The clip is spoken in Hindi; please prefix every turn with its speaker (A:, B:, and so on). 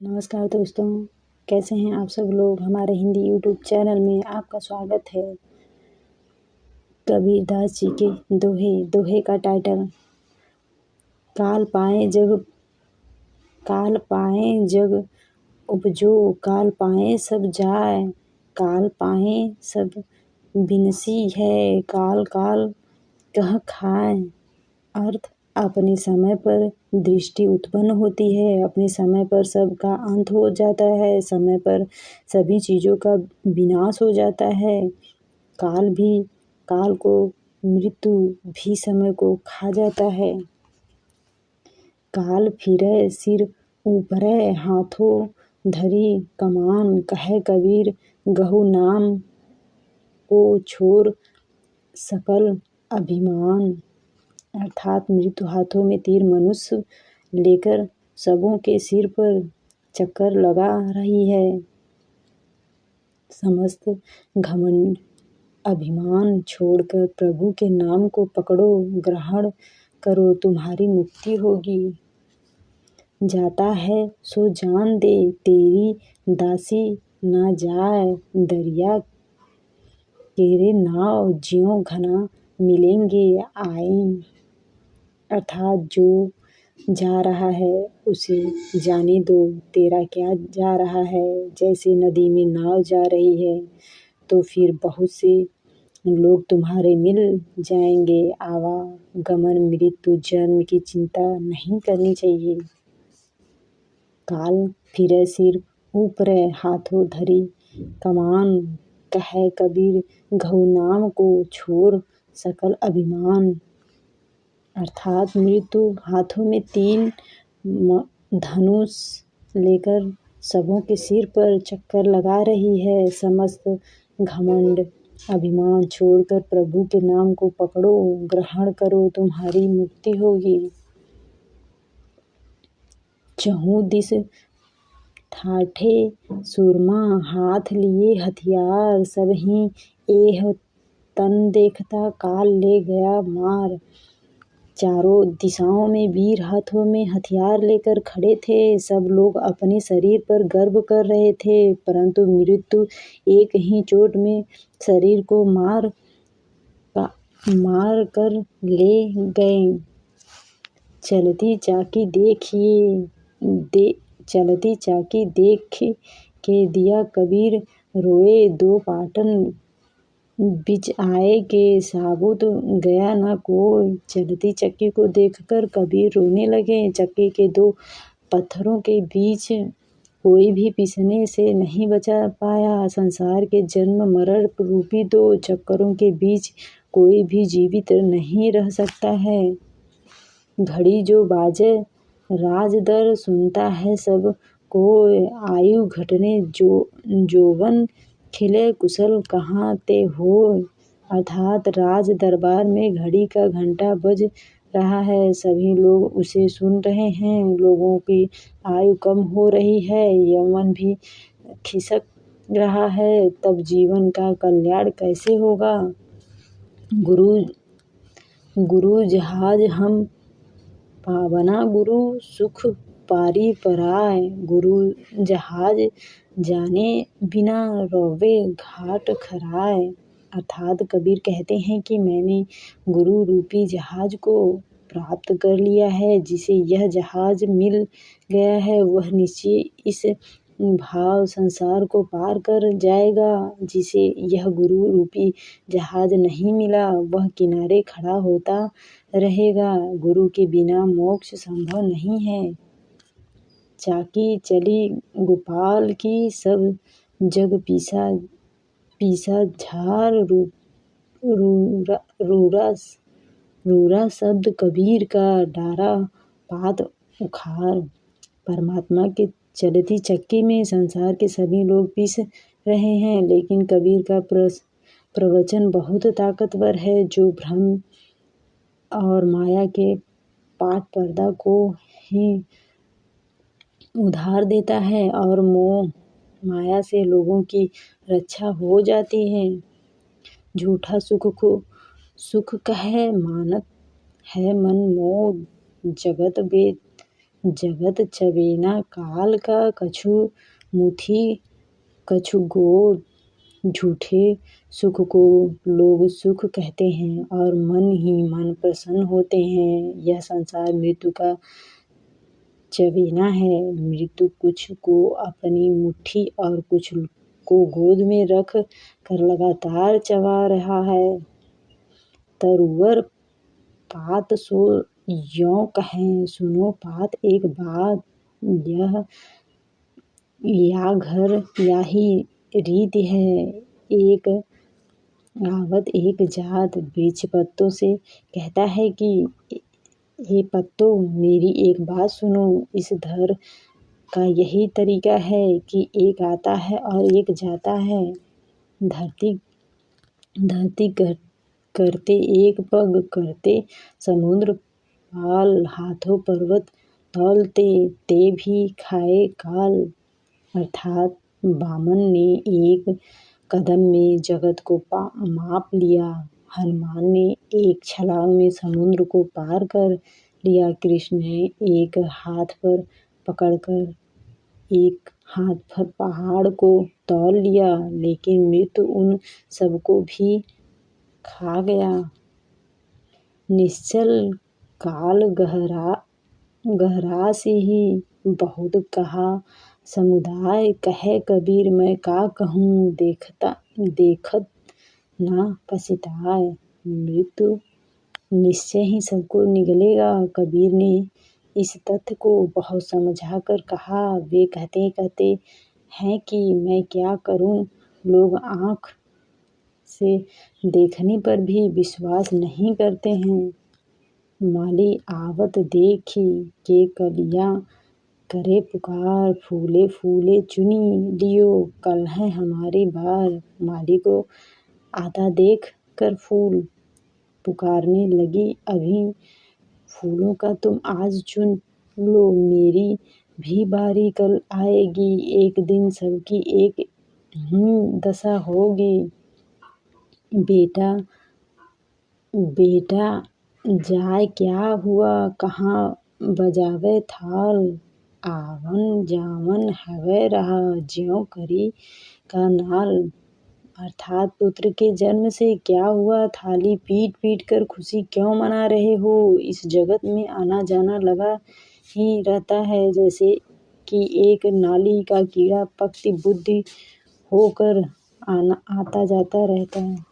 A: नमस्कार दोस्तों, कैसे हैं आप सब लोग। हमारे हिंदी यूट्यूब चैनल में आपका स्वागत है। कबीरदास जी के दोहे का टाइटल काल पाए जग उपजो, काल पाए सब जाए, काल पाए सब बिनसी है, काल काल कह खाए। अर्थ अपने समय पर दृष्टि उत्पन्न होती है, अपने समय पर सबका अंत हो जाता है, समय पर सभी चीज़ों का विनाश हो जाता है। काल को मृत्यु भी समय को खा जाता है। काल फिरै सिर ऊपरै, हाथों धरी कमान, कहे कबीर गहु नाम को छोड़ सकल अभिमान। अर्थात मृत्यु हाथों में तीर मनुष्य लेकर सबों के सिर पर चक्कर लगा रही है। समस्त घमंड अभिमान छोड़कर प्रभु के नाम को पकड़ो, ग्रहण करो, तुम्हारी मुक्ति होगी। जाता है सो जान दे, तेरी दासी ना जाए दरिया, तेरे नाव ज्यों घना मिलेंगे आए। अर्थात जो जा रहा है उसे जाने दो, तेरा क्या जा रहा है। जैसे नदी में नाव जा रही है तो फिर बहुत से लोग तुम्हारे मिल जाएंगे। आवागमन मृत्यु जन्म की चिंता नहीं करनी चाहिए। काल फिरै सिर ऊपरै, हाथों धरी कमान, कहे कबीर गहु नाम को छोड़ सकल अभिमान। अर्थात मृत्यु हाथों में तीन धनुष लेकर सबों के सिर पर चक्कर लगा रही है। समस्त घमंड अभिमान छोड़कर प्रभु के नाम को पकड़ो, ग्रहण करो, तुम्हारी मुक्ति होगी। चहुँ दिस ठाठे सूरमा, हाथ लिए हथियार, सबहीं एह तन देखता काल ले गया मार। चारों दिशाओं में वीर हाथों में हथियार लेकर खड़े थे। सब लोग अपने शरीर पर गर्व कर रहे थे, परंतु मृत्यु एक ही चोट में शरीर को मार कर ले गए। चलती चाकी देख के दिया कबीर रोए, दो पाटन बिच आए के साबुत गया न कोई। चलती चक्की को देखकर कबीर रोने लगे। चक्की के दो पत्थरों के बीच कोई भी पिसने से नहीं बचा पाया। संसार के जन्म मरण रूपी दो चक्करों के बीच कोई भी जीवित नहीं रह सकता है। घड़ी जो बाजे राज दर, सुनता है सब कोई, आयु घटने जोवन खिले कुशल कहाँ ते होय। अर्थात राज दरबार में घड़ी का घंटा बज रहा है, सभी लोग उसे सुन रहे हैं। लोगों की आयु कम हो रही है, यौवन भी खिसक रहा है, तब जीवन का कल्याण कैसे होगा। गुरु जहाज हम पावना, गुरु सुख पारी पराय। गुरु जहाज जाने बिना रोवे घाट खराय। अर्थात कबीर कहते हैं कि मैंने गुरु रूपी जहाज को प्राप्त कर लिया है। जिसे यह जहाज मिल गया है वह निश्चय इस भाव संसार को पार कर जाएगा। जिसे यह गुरु रूपी जहाज नहीं मिला वह किनारे खड़ा होता रहेगा। गुरु के बिना मोक्ष संभव नहीं है। चाकी चली गोपाल की, सब जग पीसा झार। रूरा शब्द कबीर का, डारा पात उखाड़। परमात्मा के चलती चक्की में संसार के सभी लोग पीस रहे हैं, लेकिन कबीर का प्रवचन बहुत ताकतवर है, जो भ्रम और माया के पाट पर्दा को ही उधार देता है और मोह माया से लोगों की रक्षा हो जाती है। झूठा सुख को सुख कहे, मानत है मन मोह। जगत जगत चबेना काल का कछु मुठी कछु गोर। झूठे सुख को लोग सुख कहते हैं और मन ही मन प्रसन्न होते हैं। यह संसार मृत्यु का चबेना है। मृत्यु कुछ को अपनी मुट्ठी और कुछ को गोद में रख कर लगातार चबा रहा है। तरुवर पात सो यों कहें, सुनो पात एक बात, यह या घर या ही रीत है। एक आवत एक जात वृक्ष पत्तों से कहता है कि हे पत्तों, मेरी एक बात सुनो। इस धर का यही तरीका है कि एक आता है और एक जाता है। धरती धरती करते एक पग करते समुद्र पाल, हाथों पर्वत तौलते ते भी खाए काल। अर्थात वामन ने एक कदम में जगत को माप लिया, हनुमान ने एक छलांग में समुद्र को पार कर लिया, कृष्ण ने एक हाथ पर पकड़कर एक हाथ पर पहाड़ को तौल लिया, लेकिन मृत्यु उन सबको भी खा गया। निश्चल काल गहरा से ही बहुत कहा समुदाय, कहे कबीर मैं का कहूँ, देखत ना पछताए। मृत्यु निश्चय ही सबको निगलेगा। कबीर ने इस तथ्य को बहुत समझा कर कहा। वे कहते हैं कि मैं क्या करूँ, लोग आँख से देखने पर भी विश्वास नहीं करते हैं। माली आवत देखी के कलियाँ करे पुकार, फूले फूले चुनी लियो, कल है हमारी बार। माली को आता देख कर फूल पुकारने लगी, अभी फूलों का तुम आज चुन लो, मेरी भी बारी कल आएगी। एक दिन सबकी एक ही दशा होगी। बेटा जाए क्या हुआ, कहाँ बजावे थाल, आवन जावन हवे रहा, ज्यों करी का नाल। अर्थात पुत्र के जन्म से क्या हुआ, थाली पीट पीट कर खुशी क्यों मना रहे हो। इस जगत में आना जाना लगा ही रहता है, जैसे कि एक नाली का कीड़ा पक्षी बुद्धि होकर आता जाता रहता है।